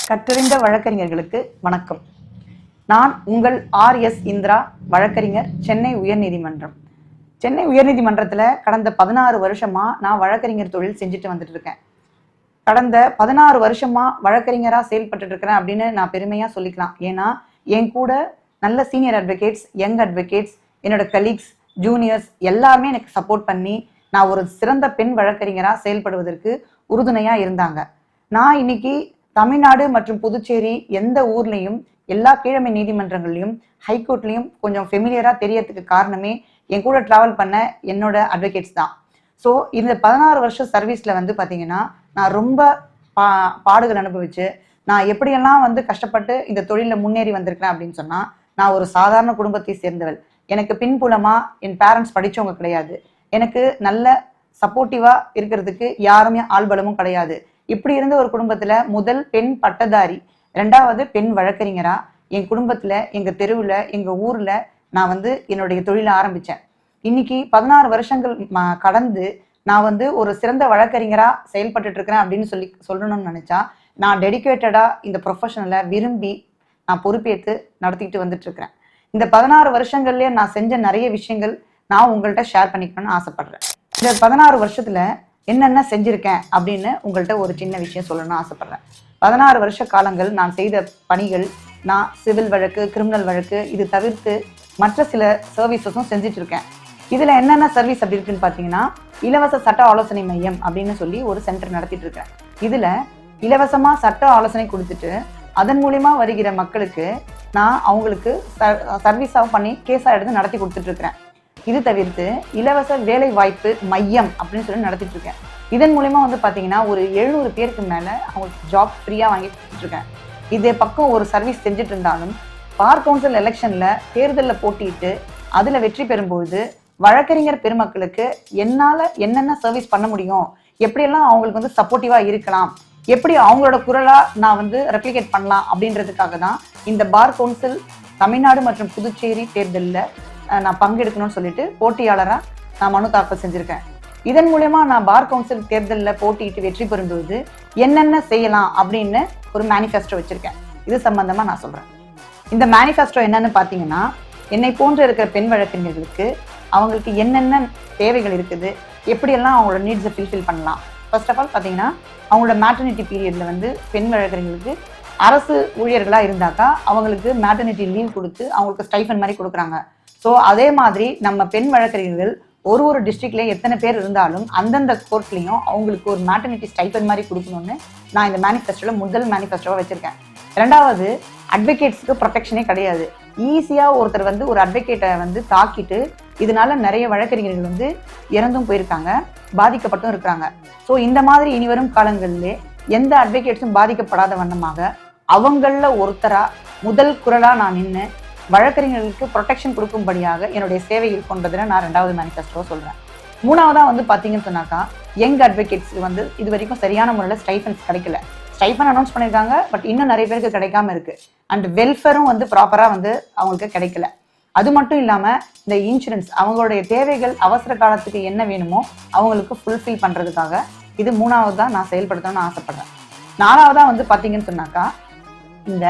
கற்றறிந்த வழக்கறிஞர்களுக்கு வணக்கம். நான் உங்கள் ஆர்.எஸ். இந்திரா, வழக்கறிஞர், சென்னை உயர்நீதிமன்றம். சென்னை உயர்நீதிமன்றத்தில் கடந்த 16 வருஷமா நான் வழக்கறிஞர் தொழில் செஞ்சுட்டு வந்துட்டு இருக்கேன். கடந்த 16 வருஷமா வழக்கறிஞராக செயல்பட்டு இருக்கிறேன் அப்படின்னு நான் பெருமையாக சொல்லிக்கலாம். ஏன்னா என் கூட நல்ல சீனியர் அட்வொகேட்ஸ், யங் அட்வொகேட்ஸ், என்னோட கலீக்ஸ், ஜூனியர்ஸ் எல்லாருமே எனக்கு சப்போர்ட் பண்ணி நான் ஒரு சிறந்த பெண் வழக்கறிஞராக செயல்படுவதற்கு உறுதுணையாக இருந்தாங்க. நான் இன்னைக்கு தமிழ்நாடு மற்றும் புதுச்சேரி எந்த ஊர்லேயும் எல்லா கீழமை நீதிமன்றங்கள்லையும் ஹைகோர்ட்லையும் கொஞ்சம் ஃபெமிலியராக தெரியறதுக்கு காரணமே என் கூட ட்ராவல் பண்ண என்னோட அட்வொகேட்ஸ் தான். ஸோ இந்த 16 வருஷம் சர்வீஸில் பார்த்தீங்கன்னா நான் ரொம்ப பாடுகள் அனுபவிச்சு நான் எப்படியெல்லாம் கஷ்டப்பட்டு இந்த தொழிலில் முன்னேறி வந்திருக்கிறேன் அப்படின்னு சொன்னால், நான் ஒரு சாதாரண குடும்பத்தை சேர்ந்தவள். எனக்கு பின்புலமாக என் பேரண்ட்ஸ் படித்தவங்க கிடையாது. எனக்கு நல்ல சப்போர்ட்டிவாக இருக்கிறதுக்கு யாருமே ஆள்பலமும் கிடையாது. இப்படி இருந்த ஒரு குடும்பத்துல முதல் பெண் பட்டதாரி, 2வது பெண் வழக்கறிஞரா என் குடும்பத்துல, எங்க தெருவுல, எங்க ஊர்ல நான் என்னுடைய தொழிலை ஆரம்பிச்சேன். இன்னைக்கு 16 வருஷங்கள் கடந்து நான் ஒரு சிறந்த வழக்கறிஞரா செயல்பட்டு இருக்கிறேன் அப்படின்னு சொல்லணும்னு நினைச்சா, நான் டெடிகேட்டடா இந்த ப்ரொஃபஷனலை விரும்பி நான் பொறுப்பேற்று நடத்திக்கிட்டு வந்துட்டு இருக்கிறேன். இந்த 16 வருஷங்கள்லயே நான் செஞ்ச நிறைய விஷயங்கள் நான் உங்கள்கிட்ட ஷேர் பண்ணிக்கணும்னு ஆசைப்படுறேன். இந்த 16 வருஷத்துல என்னென்ன செஞ்சிருக்கேன் அப்படின்னு உங்கள்கிட்ட ஒரு சின்ன விஷயம் சொல்லணும்னு ஆசைப்படுறேன். 16 வருஷ காலங்கள் நான் செய்த பணிகள், நான் சிவில் வழக்கு, கிரிமினல் வழக்கு, இது தவிர்த்து மற்ற சில சர்வீசஸும் செஞ்சுட்டு இருக்கேன். இதுல என்னென்ன சர்வீஸ் அப்படி இருக்குன்னு பார்த்தீங்கன்னா, இலவச சட்ட ஆலோசனை மையம் அப்படின்னு சொல்லி ஒரு சென்டர் நடத்திட்டு இருக்கேன். இதுல இலவசமா சட்ட ஆலோசனை கொடுத்துட்டு அதன் மூலியமா வருகிற மக்களுக்கு நான் அவங்களுக்கு சர்வீஸாக பண்ணி கேஸாக எடுத்து நடத்தி கொடுத்துட்டு இருக்கிறேன். இது தவிர்த்து இலவச வேலை வாய்ப்பு மையம் அப்படின்னு சொல்லி நடத்திட்டு இருக்கேன். இதன் மூலியமா பார்த்தீங்கன்னா ஒரு 700 பேருக்கு மேலே அவங்களுக்கு ஜாப் ஃப்ரீயாக வாங்கி கொடுத்துட்டு இருக்கேன். இதே பக்கம் ஒரு சர்வீஸ் செஞ்சுட்டு இருந்தாலும், பார் கவுன்சில் எலெக்ஷனில் தேர்தலில் போட்டிட்டு அதில் வெற்றி பெறும்போது வழக்கறிஞர் பெருமக்களுக்கு என்னால் என்னென்ன சர்வீஸ் பண்ண முடியும், எப்படியெல்லாம் அவங்களுக்கு சப்போர்ட்டிவாக இருக்கலாம், எப்படி அவங்களோட குரலாக நான் ரெப்ளிகேட் பண்ணலாம் அப்படின்றதுக்காக தான் இந்த பார் கவுன்சில் தமிழ்நாடு மற்றும் புதுச்சேரி தேர்தலில் நான் பங்கெடுக்கணும்னு சொல்லிட்டு போட்டியாளராக நான் மனு தாக்கல் செஞ்சுருக்கேன். இதன் மூலயமா நான் பார் கவுன்சில் தேர்தலில் போட்டியிட்டு வெற்றி பெறும்போது என்னென்ன செய்யலாம் அப்படின்னு ஒரு மேனிஃபெஸ்டோ வச்சுருக்கேன். இது சம்பந்தமாக நான் சொல்கிறேன். இந்த மேனிஃபெஸ்டோ என்னன்னு பார்த்தீங்கன்னா, என்னை போன்று இருக்கிற பெண் வழக்கறிஞர்களுக்கு அவங்களுக்கு என்னென்ன தேவைகள் இருக்குது, எப்படியெல்லாம் அவங்களோட நீட்ஸை ஃபில்ஃபில் பண்ணலாம். ஃபர்ஸ்ட் ஆஃப் ஆல் பார்த்தீங்கன்னா, அவங்களோட மேட்டர்னிட்டி பீரியடில் பெண் வழக்கறிஞர்களுக்கு அரசு ஊழியர்களாக இருந்தாக்கா அவங்களுக்கு மேட்டர்னிட்டி லீவ் கொடுத்து அவங்களுக்கு ஸ்டைஃபன் மாதிரி கொடுக்குறாங்க. ஸோ அதே மாதிரி நம்ம பெண் வழக்கறிஞர்கள் ஒரு டிஸ்ட்ரிக்ட்லேயும் எத்தனை பேர் இருந்தாலும் அந்தந்த கோர்ட்லேயும் அவங்களுக்கு ஒரு மேட்டர்னிட்டி ஸ்டைஃபன் மாதிரி கொடுக்கணும்னு நான் இந்த மேனிஃபெஸ்டோவில் முதல் மேனிஃபெஸ்டோவாக வச்சுருக்கேன். 2வது, அட்வொகேட்ஸுக்கு ப்ரொடெக்ஷனே கிடையாது. ஈஸியாக ஒருத்தர் ஒரு அட்வொகேட்டை தாக்கிட்டு இதனால நிறைய வழக்கறிஞர்கள் இறந்தும் போயிருக்காங்க, பாதிக்கப்பட்டும் இருக்கிறாங்க. ஸோ இந்த மாதிரி இனிவரும் காலங்களிலே எந்த அட்வொகேட்ஸும் பாதிக்கப்படாத வண்ணமாக அவங்களில் ஒருத்தராக முதல் குரலாக நான் நின்று வழக்கறிஞர்களுக்கு ப்ரொடெக்ஷன் கொடுக்கும்படியாக என்னுடைய சேவை இருக்குன்றதுல நான் 2வது மேனிஃபெஸ்டோ சொல்கிறேன். 3வதாக பார்த்தீங்கன்னு சொன்னாக்கா, யங் அட்வொகேட்ஸ்க்கு இது வரைக்கும் சரியான முறையில் ஸ்டைஃபன்ஸ் கிடைக்கல. ஸ்டைஃபன் அனௌன்ஸ் பண்ணியிருக்காங்க, பட் இன்னும் நிறைய பேருக்கு கிடைக்காம இருக்கு. அண்ட் வெல்ஃபேரும் ப்ராப்பராக அவங்களுக்கு கிடைக்கல. அது மட்டும் இல்லாமல் இந்த இன்சூரன்ஸ், அவங்களுடைய தேவைகள் அவசர காலத்துக்கு என்ன வேணுமோ அவங்களுக்கு ஃபுல்ஃபில் பண்ணுறதுக்காக இது 3வதாக நான் செயல்படுத்தணும்னு ஆசைப்படுறேன். 4வதாக பார்த்தீங்கன்னு சொன்னாக்கா, இந்த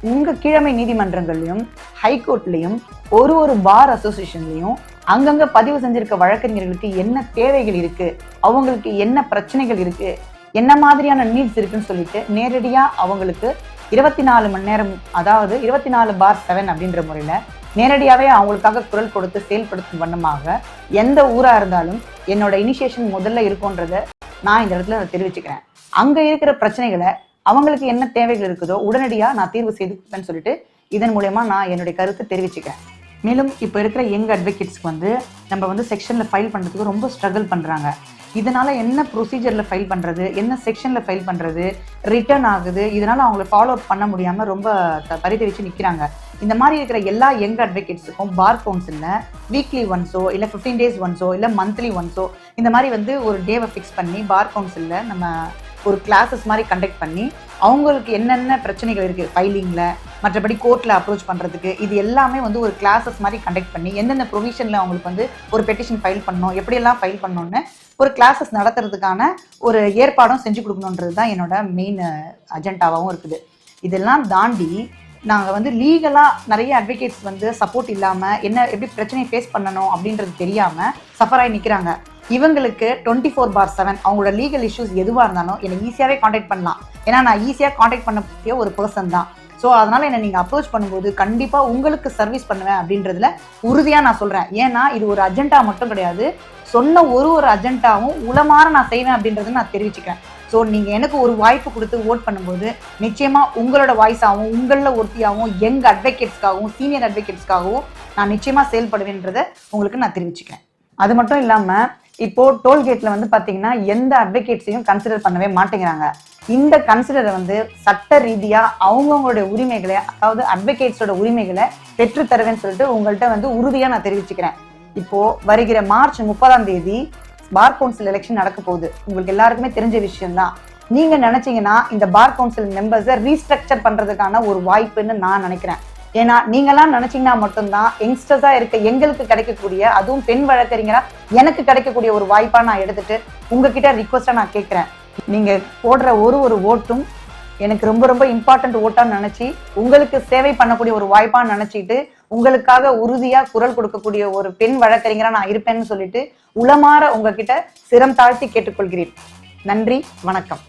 உங்கள் கீழமை நீதிமன்றங்கள்லையும் ஹைகோர்ட்லேயும் ஒரு பார் அசோசியேஷன்லையும் அங்கங்கே பதிவு செஞ்சிருக்க வழக்கறிஞர்களுக்கு என்ன தேவைகள் இருக்குது, அவங்களுக்கு என்ன பிரச்சனைகள் இருக்குது, என்ன மாதிரியான நீட்ஸ் இருக்குன்னு சொல்லிட்டு நேரடியாக அவங்களுக்கு 24 மணி நேரம், அதாவது 24/7 அப்படின்ற முறையில் நேரடியாகவே அவங்களுக்காக குரல் கொடுத்து செயல்படுத்தும் வண்ணமாக எந்த ஊராக இருந்தாலும் என்னோட இனிஷியேஷன் முதல்ல இருக்கும்ன்றதை நான் இந்த இடத்துல தெரிவிச்சுக்கிறேன். அங்கே இருக்கிற பிரச்சனைகளை அவங்களுக்கு என்ன தேவைகள் இருக்குதோ உடனடியாக நான் தீர்வு செய்துப்பேன்னு சொல்லிட்டு இதன் மூலயமா நான் என்னுடைய கருத்தை தெரிவிச்சுக்கிறேன். மேலும் இப்போ இருக்கிற யங் அட்வொகேட்ஸ்க்கு நம்ம செக்ஷனில் ஃபைல் பண்ணுறதுக்கு ரொம்ப ஸ்ட்ரகிள் பண்ணுறாங்க. இதனால் என்ன ப்ரொசீஜரில் ஃபைல் பண்ணுறது, என்ன செக்ஷனில் ஃபைல் பண்ணுறது, ரிட்டர்ன் ஆகுது, இதனால் அவங்கள ஃபாலோ அப் பண்ண முடியாமல் ரொம்ப பரிதவிச்சு நிற்கிறாங்க. இந்த மாதிரி இருக்கிற எல்லா யங் அட்வொகேட்ஸுக்கும் பார் கவுன்சிலில் வீக்லி ஒன்ஸோ இல்லை 15 days ஒன்ஸோ இல்லை மந்த்லி ஒன்ஸோ இந்த மாதிரி ஒரு டேவை ஃபிக்ஸ் பண்ணி பார் கவுன்சிலில் நம்ம ஒரு கிளாஸஸ் மாதிரி கண்டக்ட் பண்ணி அவங்களுக்கு என்னென்ன பிரச்சனைகள் இருக்குது ஃபைலிங்கில், மற்றபடி கோர்ட்டில் அப்ரோச் பண்ணுறதுக்கு, இது எல்லாமே வந்து ஒரு கிளாஸஸ் மாதிரி கண்டக்ட் பண்ணி எந்தெந்த ப்ரொவிஷனில் அவங்களுக்கு வந்து ஒரு பெட்டிஷன் ஃபைல் பண்ணணும், எப்படியெல்லாம் ஃபைல் பண்ணணும்னு ஒரு கிளாஸஸ் நடத்துறதுக்கான ஒரு ஏற்பாடும் செஞ்சு கொடுக்கணுன்றது தான் என்னோட மெயின் அஜெண்டாவாகவும் இருக்குது. இதெல்லாம் தாண்டி நாங்கள் வந்து லீகலாக நிறைய அட்வொகேட்ஸ் வந்து சப்போர்ட் இல்லாமல் எப்படி பிரச்சனையை ஃபேஸ் பண்ணணும் அப்படின்றது தெரியாமல் சஃபர் ஆகி நிற்கிறாங்க. இவங்களுக்கு 24/7 அவங்களோட லீகல் இஷ்யூஸ் எதுவாக இருந்தாலும் என்னை ஈஸியாகவே காண்டாக்ட் பண்ணலாம். ஏன்னா நான் ஈஸியாக காண்டாக்ட் பண்ணக்கூடிய ஒரு பர்சன் தான். ஸோ அதனால் என்னை நீங்கள் அப்ரோச் பண்ணும்போது கண்டிப்பாக உங்களுக்கு சர்வீஸ் பண்ணுவேன் அப்படின்றதுல உறுதியாக நான் சொல்கிறேன். ஏன்னா இது ஒரு அஜெண்டா மட்டும் கிடையாது, சொன்ன ஒரு அஜெண்டாவும் உளமாற நான் செய்வேன் அப்படின்றத நான் தெரிவிச்சுக்கிறேன். ஸோ நீங்கள் எனக்கு ஒரு வாய்ப்பு கொடுத்து ஓட் பண்ணும்போது நிச்சயமாக உங்களோட வாய்ஸாகவும் உங்களில் ஒருத்தியாகவும் எங்கள் அட்வொகேட்ஸ்க்காகவும் சீனியர் அட்வொகேட்ஸ்க்காகவும் நான் நிச்சயமாக செயல்படுவேன்றதை உங்களுக்கு நான் தெரிவிச்சுக்கிறேன். அது மட்டும் இல்லாமல் இப்போது டோல்கேட்டில் வந்து பார்த்தீங்கன்னா எந்த அட்வொகேட்ஸையும் கன்சிடர் பண்ணவே மாட்டேங்கிறாங்க. இந்த கன்சிடரை வந்து சட்ட ரீதியாக அவங்கவுங்களுடைய உரிமைகளை, அதாவது அட்வொகேட்ஸோட உரிமைகளை பெற்று தருவேன்னு சொல்லிட்டு உங்கள்கிட்ட வந்து உறுதியாக நான் தெரிவிச்சுக்கிறேன். இப்போது வருகிற மார்ச் 30 பார் கவுன்சில் எலெக்ஷன் நடக்க போகுது. உங்களுக்கு எல்லாருக்குமே தெரிஞ்ச விஷயம்தான். நீங்கள் நினச்சிங்கன்னா இந்த பார் கவுன்சில் மெம்பர்ஸை ரீஸ்ட்ரக்சர் பண்ணுறதுக்கான ஒரு வாய்ப்புன்னு நான் நினைக்கிறேன். ஏன்னா நீங்களாம் நினச்சிங்கன்னா மட்டும்தான் யங்ஸ்டர்ஸாக இருக்க எங்களுக்கு கிடைக்கக்கூடிய, அதுவும் பெண் வழக்கறிஞரா எனக்கு கிடைக்கக்கூடிய ஒரு வாய்ப்பாக நான் எடுத்துகிட்டு உங்ககிட்ட ரிக்வஸ்ட்டாக நான் கேட்குறேன். நீங்கள் போடுற ஒரு ஓட்டும் எனக்கு ரொம்ப ரொம்ப இம்பார்ட்டன்ட் ஓட்டான்னு நினச்சி உங்களுக்கு சேவை பண்ணக்கூடிய ஒரு வாய்ப்பான்னு நினச்சிட்டு உங்களுக்காக உறுதியாக குரல் கொடுக்கக்கூடிய ஒரு பெண் வழக்கறிஞராக நான் இருப்பேன்னு சொல்லிட்டு உளமாற உங்ககிட்ட சிரம் தாழ்த்தி கேட்டுக்கொள்கிறேன். நன்றி, வணக்கம்.